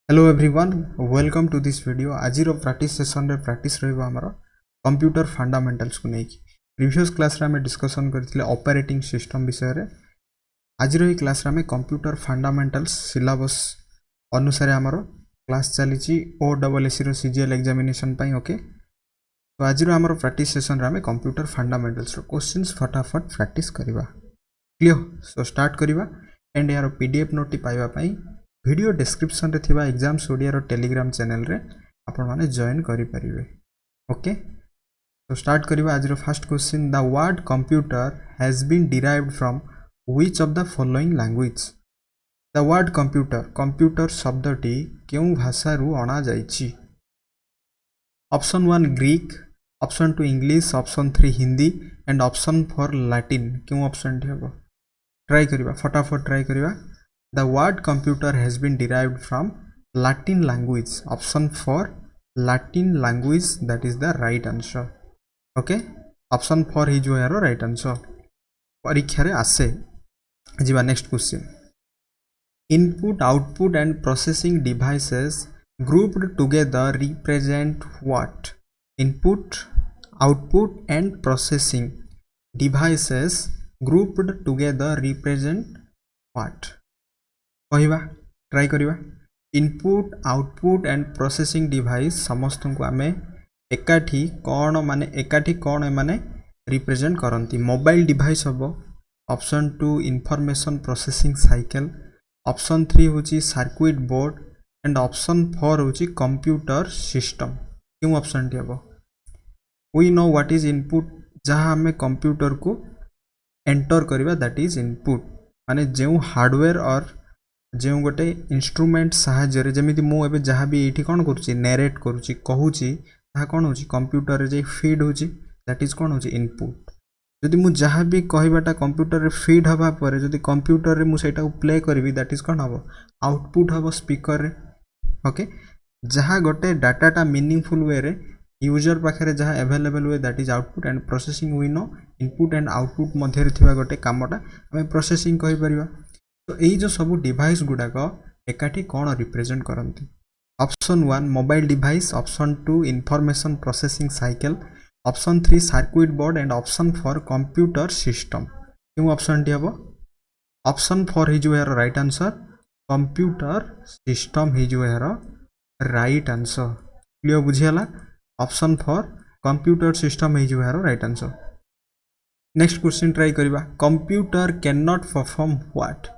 Hello everyone welcome to this video. आज practice session रे practice रहिबा हमर कंप्यूटर फंडामेंटल्स को लेकी प्रीवियस क्लास रे हमें डिस्कशन करथिले ऑपरेटिंग सिस्टम विषय रे। आज रो क्लास रे हमें कंप्यूटर फंडामेंटल्स सिलेबस अनुसार हमर क्लास चलीची ओडब्ल्यूएससी रो सीजीएल एग्जामिनेशन पई। ओके, तो आज रो हमर प्रैक्टिस सेशन रे हमें कंप्यूटर फंडामेंटल्स रो क्वेश्चंस फटाफट प्रैक्टिस करिबा। क्लियर, सो स्टार्ट करिबा एंड यार पीडीएफ नोट पाइबा पई वीडियो डिस्क्रिप्शन रे थिबा एग्जाम्स ओडिया रो टेलीग्राम चैनल रे आपण माने जॉइन करि परिबे। ओके, तो स्टार्ट करिबा। आज रो first question, the word computer has been derived from which of the following language. The word computer computer शब्दटी केउ भाषा रु अणा जाईची। Option 1 Greek, option 2 English, option 3 Hindi and option 4 Latin. केउ ऑप्शन टी हबो? ट्राई करिबा, फटाफट ट्राई करिबा। The word computer has been derived from Latin language. Option 4 Latin language, that is the right answer. Okay, option 4 ही जो है right answer परीक्षा रे आसे। जीवा next question, input output and processing devices grouped together represent what? Input output and processing devices grouped together represent what? कहवा, try करिबा। Input output and processing device समस्त को आम एकाठी कौन माने रिप्रेजेंट करती। मोबाइल डिवाइस हम। Option 2 information processing cycle, option 3 होची सर्किट बोर्ड एंड ऑप्शन 4 होची कंप्यूटर सिस्टम। क्यों ऑप्शन टी हम? We know what is input, जहाँ आम कंप्यूटर को एंटर करवा दैट इज इनपुट। माने जो हार्डवेयर और जो गोटे इंस्ट्रूमेंट साहाय्य जमी मुझे जहाँ भी ये कौन करुँची नरेट करुँची कहूँ कौन हो कंप्यूटर रे फीड हो दैट इज कौन हो इनपुट। जदि मुझे जहाँ भी कहबाटा कंप्यूटर रे फीड हवा पर जदि कंप्यूटर रे मुझे प्ले करी दैट इज कौन हम आउटपुट हम स्पीकर रे। ओके, जहाँ गोटे डाटाटा मीनिंगफुल वे रे यूजर पाखे जहाँ एवेलेबल हुए that is output and processing we know input and output मध्य गोटे कामटा आम प्रोसेसिंग कहीपर। तो यही जो सब डिवाइस गुड़ाक एकाठी कौन रिप्रेजेंट करती। Option 1 mobile device, option 2 information processing cycle, option 3 circuit board and option 4 computer system. क्यों ऑप्शन टी हम? ऑप्शन 4 ही जो है राइट आंसर कंप्यूटर सिस्टम ही जो है राइट आंसर। क्लियर बुझीगला? ऑप्शन 4 कंप्यूटर सिस्टम ही जो है right answer. Next question try करिबा। Computer can not perform what?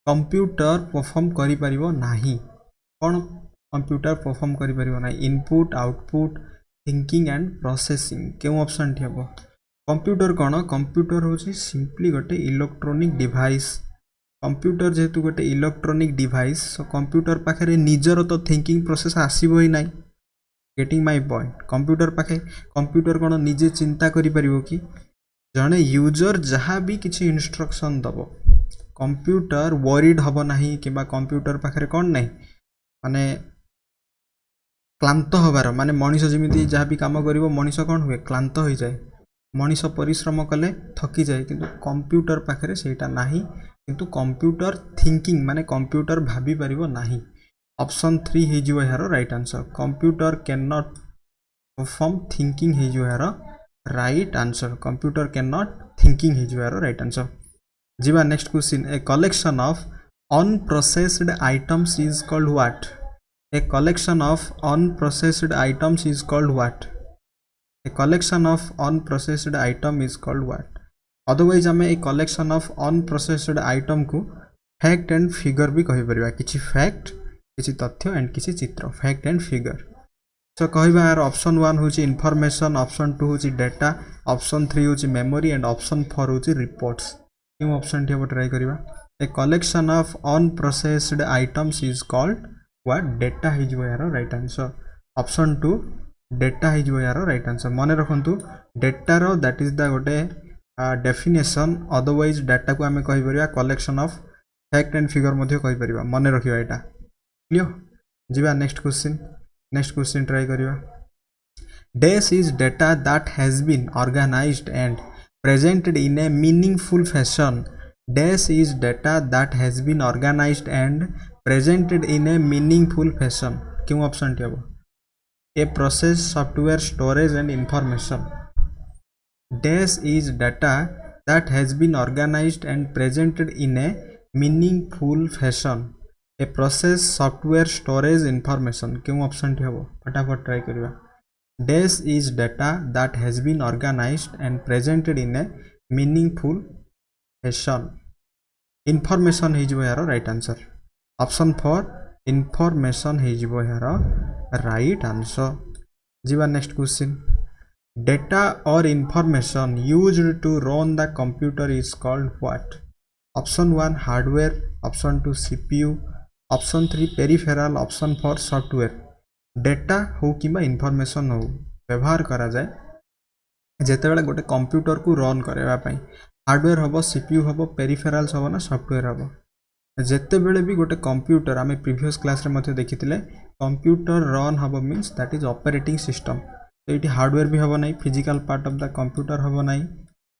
Computer perform करि परिबो नाही। कौन कंप्यूटर परफॉर्म करि परिबो नाही? Input output thinking and processing. क्यों ऑप्शन टी हम? कंप्यूटर कौन? कंप्यूटर होची सिंपली गोटे इलेक्ट्रॉनिक डिवाइस। कंप्यूटर जेहेतु गोटे इलेक्ट्रॉनिक डिवाइस, सो कंप्यूटर पाखे निजर तो थिंकिंग प्रोसेस आसीबो ही नाही। Getting my point? कंप्यूटर पाखे कंप्यूटर कौन निजे चिंता करि परिबो कि? जने यूजर जहाँ भी किसी इंस्ट्रक्शन दब कंप्यूटर वरीड हम नहीं कि कंप्यूटर पाखे कौन नहीं माने क्लांत हबार माने मनीष जमी जहाँ भी कम कर मनीष कौन हुए क्लांत हो जाए। मनीष परिश्रम कले थकी जाए, किंतु कंप्यूटर पाखे सेटा नहीं। किंतु कंप्यूटर थिंकिंग माने कंप्यूटर भाभी परिबो नहीं। ऑप्शन 3 ही जो है right answer computer can not perform thinking ही जो है right answer. Computer can not thinking ही जो है राइट आंसर। जीवा next question, a collection of unprocessed items is called what? A collection of unprocessed items is called what? A collection of unprocessed item is called what? Otherwise आम a collection of unprocessed item को fact and figure भी कहि परिबा। किछि fact, किछि तथ्य and किछि चित्र, fact and figure. तो कहवा यार ऑप्शन 1 हूँ इनफॉरमेशन, ऑप्शन 2 हूँ डेटा, ऑप्शन 3 हूँ मेमोरी एंड ऑप्शन 4 हूँ रिपोर्ट्स। क्यों ऑप्शन टी हम ट्राई करिबा। A collection of unprocessed items is called what? Data ही जो यार राइट आंसर। ऑप्शन 2 डेटा ही जो यार राइट आंसर। मन रखु डेटार दैट इज द गोटे डेफिनेशन। अदरवाइज डाटा को आम कहीपर collection of fact and figure कहीपर। मन रखा यहाँ। क्लियर? जीवा next question. Next question try करिबा। Dash is data that has been organized and presented in a meaningful fashion. Dash is data that has been organized and presented in a meaningful fashion क्यों option टी हम a process software storage and information dash is data that has been organised and presented in a meaningful fashion a process software storage information क्यों option टी हम फटाफट try करवा dash is data that has been organised and presented in a meaningful fashion information हो यार right answer option 4 information हो यार right answer जीवा नेक्स्ट क्वेश्चन डेटा और information used to run the computer is called what option 1 hardware option 2 CPU option 3 peripheral option 4 software data हो कि information हो व्यवहार करा जाए जेतेबेले गोटे कंप्यूटर को रन करबा पई हार्डवेयर हम सीपीयू हम पेरिफेराल्स हम ना सॉफ्टवेयर हम जेतेबेले भी गोटे कंप्यूटर आम प्रीवियस क्लास रे देखी कंप्यूटर रन हम means that is operating system तो ये हार्डवेयर भी हम ना physical part of the computer हम ना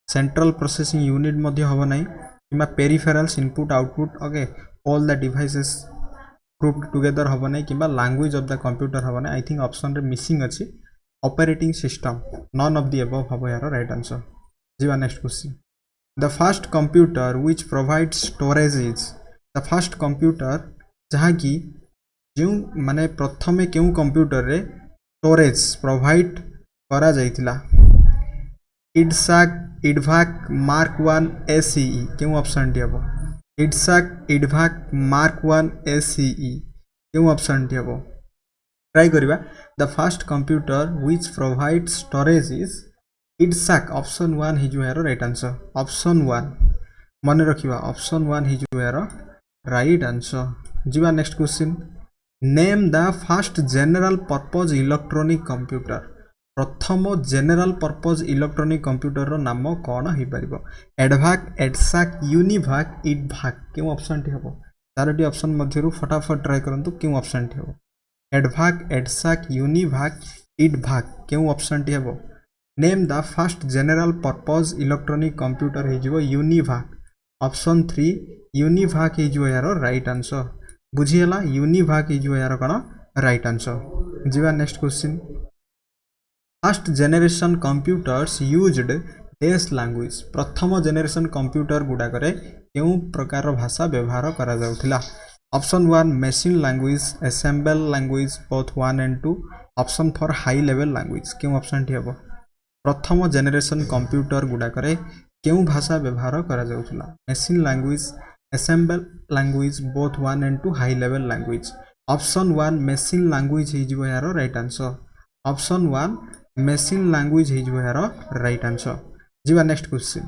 सेंट्रल प्रोसेसिंग यूनिट हम ना कि peripherals input output okay all the devices group together हम ना कि लैंग्वेज ऑफ द कंप्यूटर हम ना आई थिंक ऑप्शन रे मिसिंग अच्छी operating system none of the above हम यार राइट आंसर जीवा next question the first computer which provides storage is the first computer जहाँ कि जो माने प्रथमे क्यों कंप्यूटर रे स्टोरेज प्रोवाइड करा जाइतिला इडवाक मार्क 1 एसीई क्यों ऑप्शन टी हम इडवाक मार्क 1 एसीई क्यों ऑप्शन टी हम ट्राई करिबा the first computer which provides storage is EDSAC option 1 हिजो यार राइट आंसर ऑप्शन 1 मन रखिबा ऑप्शन 1 हिजो यार राइट आंसर जीवा next question name the first general purpose electronic computer प्रथम जनरल पर्पज इलेक्ट्रॉनिक कंप्यूटर रो नाम कौन हो पारिबो एडवाक एडसाक यूनिभाक इडभाक क्यों ऑप्शन टी हम चारोटी ऑप्शन मध्यरु फटाफट ट्राई करंतु क्यों ऑप्शन टी हम एडवाक एडसाक यूनिभाक इडभाक क्यों ऑप्शन टी हम name the first general purpose electronic computer हो यूनिभाक ऑप्शन 3 यूनिभाक हो यार राइट आंसर बुझीगला यूनिभाक हो यार कौन राइट आंसर जीवा next question first generation computers used dash language प्रथम जनरेशन कंप्यूटर गुड़ाक क्यों प्रकार भाषा व्यवहार करा जाउथिला option 1 machine language assemble language both 1 and 2 option 4 high level language क्यों ऑप्शन टी हम प्रथम जनरेशन कंप्यूटर गुड़ाक क्यों भाषा व्यवहार करा जाउथिला machine language assemble language both 1 and 2 high level language option 1 machine language हो यार right answer option 1 machine language हो यार राइट आंसर जीवा next question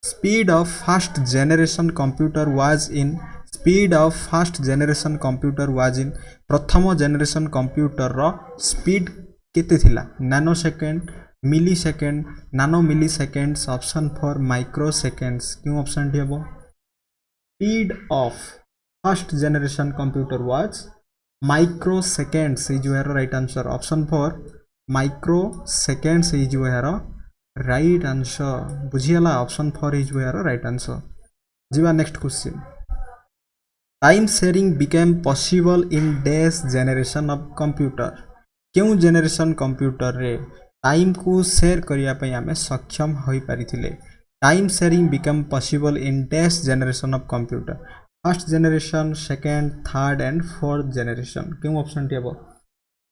speed of first generation computer was in speed of first generation computer was in प्रथम generation computer रो speed केते थिला nano second मिली second नानो मिली seconds option 4 micro seconds क्यों option टी हम speed of first generation computer was micro seconds हो यार right answer option 4 micro seconds हो यार राइट आंसर बुझीगला ऑप्शन 4 हो यार राइट आंसर जीवा next question time sharing became possible in dash generation of computer क्यों जनरेशन कंप्यूटर रे time को शेयर करिया पई आमे सक्षम होई पारिथिले time sharing become possible in dash generation of computer first generation second third and fourth generation क्यों option टी हम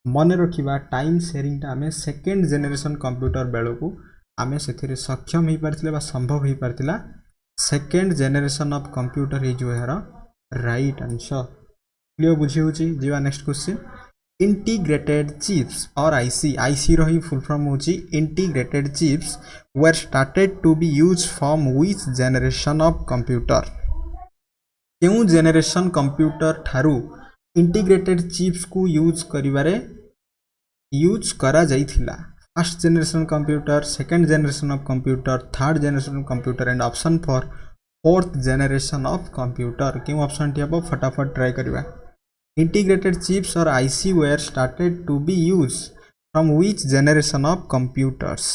मन रखिबा टाइम शेयरिंग आमे सेकेंड जनरेशन कंप्यूटर बेलो को आमे सेथिरे सक्षम होई पारिथिले बा संभव होई पारिथिला सेकेंड जनरेशन ऑफ कंप्यूटर हो यार राइट आंसर क्लियर बुझी होची जीवा नेक्स्ट क्वेश्चन इंटीग्रेटेड चिप्स और आईसी रही फुल फॉर्म होची integrated chips were started to be use from which generation of computer क्यों जनरेशन कंप्यूटर ठारू इंटीग्रेटेड चिप्स को यूज करिवारे यूज करा जाइथिला first generation computer second generation of computer third generation computer and option 4 fourth generation of computer क्यों option टी हम फटाफट ट्राई करिवा इंटीग्रेटेड चिप्स और IC were started to be use from which generation of computers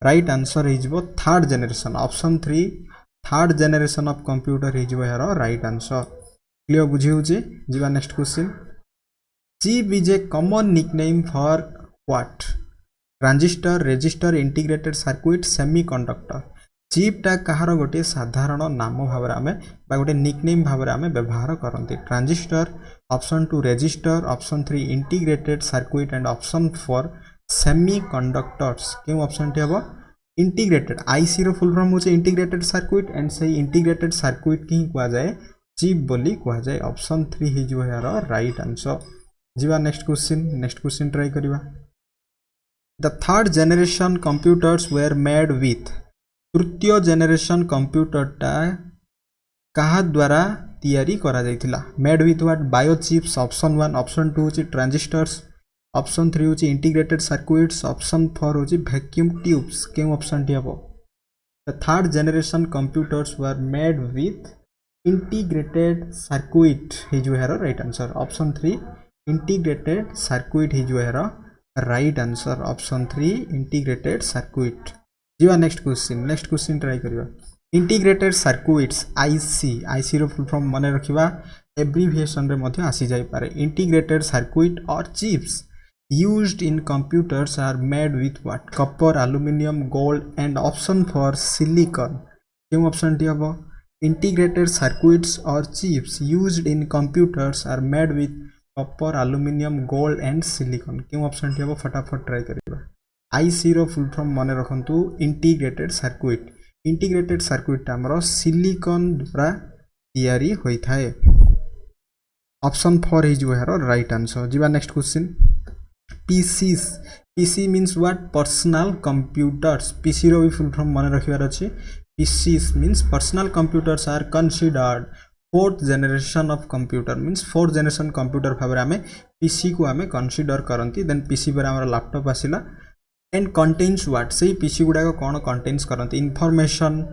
right answer हो third generation option 3 third generation of computer हो यार right answer clear बुझी होची जीवा next question chip is a common nickname for what transistor resistor integrated circuit semiconductor चिपटा कहार गोटे साधारण नाम भाव में गोटे निकनेम भाव में व्यवहार करते transistor option 2 resistor option 3 integrated circuit and option 4 semiconductors क्यों ऑप्शन टी हम इंटीग्रेटेड आईसी रो फुल फॉर्म होचे इंटीग्रेटेड सर्किट एंड से इंटीग्रेटेड सर्किट की कह जाए चिप बोली कह जाए ऑप्शन 3 ही जो यार राइट आंसर जीवा नेक्स्ट क्वेश्चन ट्राई करिवा the third generation computers were made with तृतीय जनरेशन कंप्यूटरटा कहा द्वारा तैयारी करा जाइथिला made with what biochips option 1 option 2 होची ट्रांजिस्टर्स ऑप्शन 3 होची इंटीग्रेटेड सर्किट्स ऑप्शन 4 होची वैक्यूम ट्यूब्स क्यों ऑप्शन टी हबो the third generation computers were made with integrated circuit ही जो है right answer option 3 integrated circuit ही जो है right answer option 3 integrated circuit जीवा नेक्स्ट क्वेश्चन ट्राई करिवा इंटीग्रेटेड सर्किट्स आईसी रो फुल फॉर्म माने रखिबा एब्रिविएशन रे मध्ये आसी जाई पारे integrated circuit or chips used in computers are made with what copper aluminum gold and option for silicon क्यों ऑप्शन टी हबो इंटीग्रेटेड सर्किट्स और chips used in computers are made with copper aluminum gold and silicon क्यों option टी हबो फटाफट try करिवा IC रो full form माने रखंतु इंटीग्रेटेड सर्किट हमरो सिलिकॉन द्वारा तैयारी होई थाए ऑप्शन 4 ही जो है राइट आंसर जीवा next question PC means what personal computers PC रो भी फुल फॉर्म माने रखिबार अछि PCs means personal computers are considered fourth generation of computer means fourth generation computer भाबरे हमें PC को हमें कंसीडर करंती देन PC पर हमर लैपटॉप आसिला एंड कंटेन्स व्हाट से PC गुडा को कोन कंटेन्स करंती information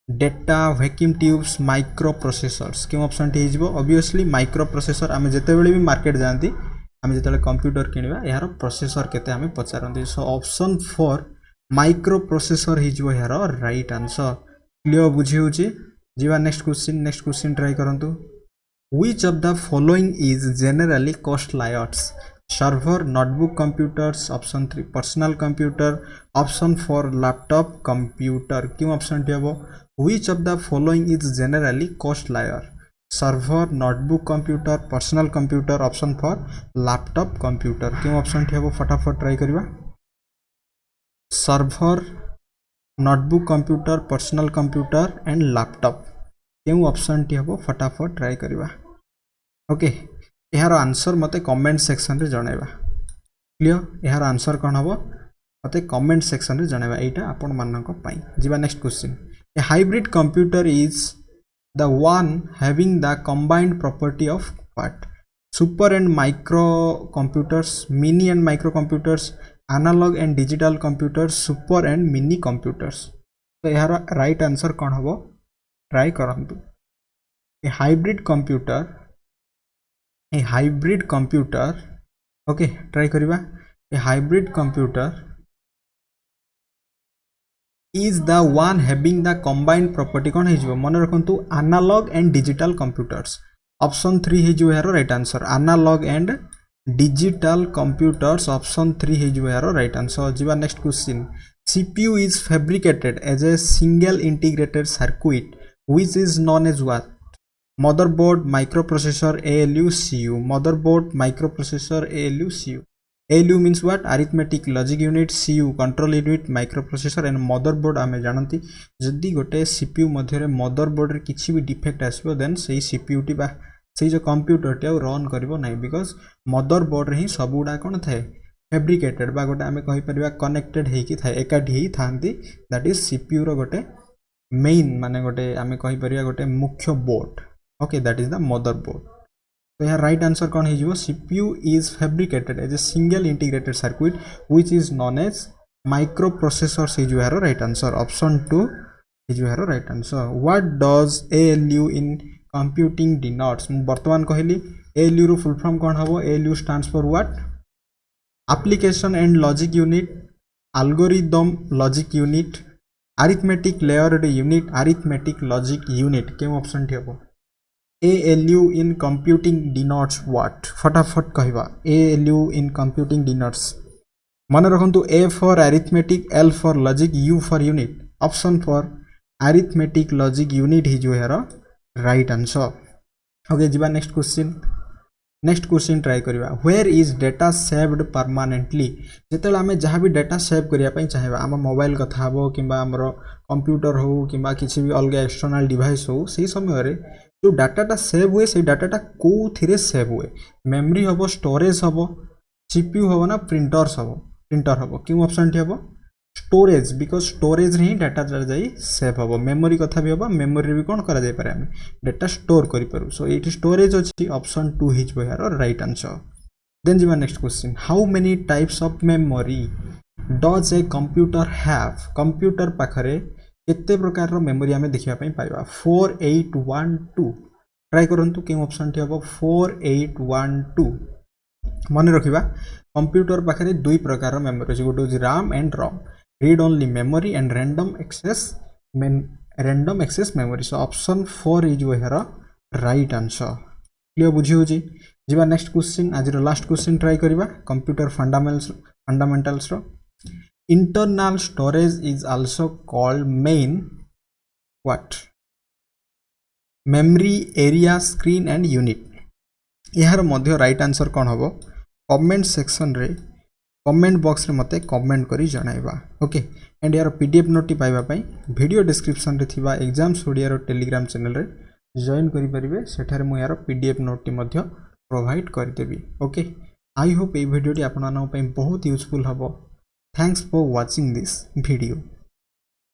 data vacuum tubes microprocessors क्यों ऑप्शन टी हिजबो ऑब्वियसली माइक्रो प्रोसेसर हमें जते बेले भी मार्केट जानती आम जो कंप्यूटर किणवा यार प्रोसेसर केते हमें पचारती सो ऑप्शन 4 माइक्रो प्रोसेसर ही यार राइट आंसर क्लियर बुझी होची जीवा नेक्स्ट क्वेश्चन ट्राई करंतु which of the following is generally costlier server notebook computers option 3 personal computer option 4 laptop computer क्यों ऑप्शन टी हबो which of the following is generally costlier server notebook computer personal computer option 4 laptop computer क्यों option टी हबो फटाफट try करिवा server notebook computer personal computer and laptop क्यों option टी हबो फटाफट ट्राई करिवा ओके यार आंसर मते कमेंट सेक्शन रे जणाइबा क्लियर यार आंसर कोन हबो मते कमेंट सेक्शन रे जणाइबा एटा आपण मानक पई जीवा next question A hybrid computer is the one having the combined property of what super and micro computers mini and micro computers analog and digital computers super and mini computers तो यार right answer कौन हबो try करंतु a hybrid computer okay try करिवा a hybrid computer is the one having the combined property कौन है मन रखु analog and digital computers option 3 है जो यार right answer analog and digital computers option 3 है जो यार राइट आंसर जीवा next question CPU is fabricated as a single integrated circuit which is known as what motherboard microprocessor ALU CU motherboard microprocessor ALU CU ALU means what arithmetic logic unit CU control unit microprocessor and motherboard आमे जानती जदि गोटे CPU मध्य रे motherboard रे किछि भी defect आसबो then सेही CPU T बा सेही जो कंप्यूटर टी रन करिवो नै बिकॉज़ motherboard रे ही सबुडा कोन थाए फैब्रिकेटेड बा गोटे आमे कहि परिबा कनेक्टेड हे कि थाए एकाठी ही थांती दैट इज CPU रो गोटे मेन माने गोटे आमे कहि परिबा गोटे मुख्य board okay that is the motherboard तो यहाँ राइट आंसर कौन है CPU is fabricated as a single integrated circuit which is known as microprocessor से जो है राइट आंसर ऑप्शन 2 जो है right answer what does ALU in computing denotes वर्तमान कहली ALU रो फुल फॉर्म कौन हबो ALU stands for what application and logic unit algorithm logic unit arithmetic layered unit arithmetic logic unit क्यों option टी हबो ALU in computing denotes what? फटाफट कहवा ALU in computing denotes मन रखु A for arithmetic, L for logic, U for unit. Option for arithmetic logic unit ही जो है right answer. Okay, जीवा next question. Next question try करिवा where is data saved permanently जेतेला आमे जहाँ भी डेटा सेव करिया पई चाहिबा आम मोबाइल कथा हबो किंबा हमरो कंप्यूटर हो किंबा किसी भी अलग एक्सटर्नल डिवाइस हो सही समय रे जो डाटाटा सेव हुए से डाटाटा को थिरे सेव हुए मेमोरी हबो स्टोरेज हबो सीपीयू हबो ना प्रिंटर हबो क्यों ऑप्शन टी हबो स्टोरेज बिकॉज स्टोरेज रे ही डाटा जाई सेव हबो मेमोरी कथा भी हबो मेमोरी भी कोन करा जाय पारे हम डाटा स्टोर करि पारु सो इट स्टोरेज अछि ऑप्शन 2 हिज बहार राइट आंसर देन जीवा next question how many types of memory does a computer have computer पाखरे केते प्रकार रो मेमोरी हमें देखिबा पई पाइबा 4812 ट्राई करंतु के ऑप्शन टी हबो 4812 मन रखिबा कंप्यूटर पाखरे दुई प्रकार रो मेमोरी अछि गोटे RAM and ROM read only memory and random access memory so option 4 is here right answer clear बुझी हो जी जीवा नेक्स्ट क्वेश्चन आज रो लास्ट क्वेश्चन ट्राई करिबा कंप्यूटर फंडामेंटल्स रो internal storage is also called main what memory area screen and unit यार मध्य right answer कोन हबो कमेंट सेक्शन रे कमेंट बॉक्स रे मते कमेंट करी जणाइबा ओके एंड यार पीडीएफ नोट पाइबा पई वीडियो डिस्क्रिप्शन रे थिबा एग्जाम स्टूडियो रो टेलीग्राम चैनल रे जॉइन करि परिबे सेठारे मु यार पीडीएफ नोट टी मध्य प्रोवाइड कर देबी okay I hope A video T आपन पई बहुत यूजफुल हबो thanks for watching this video.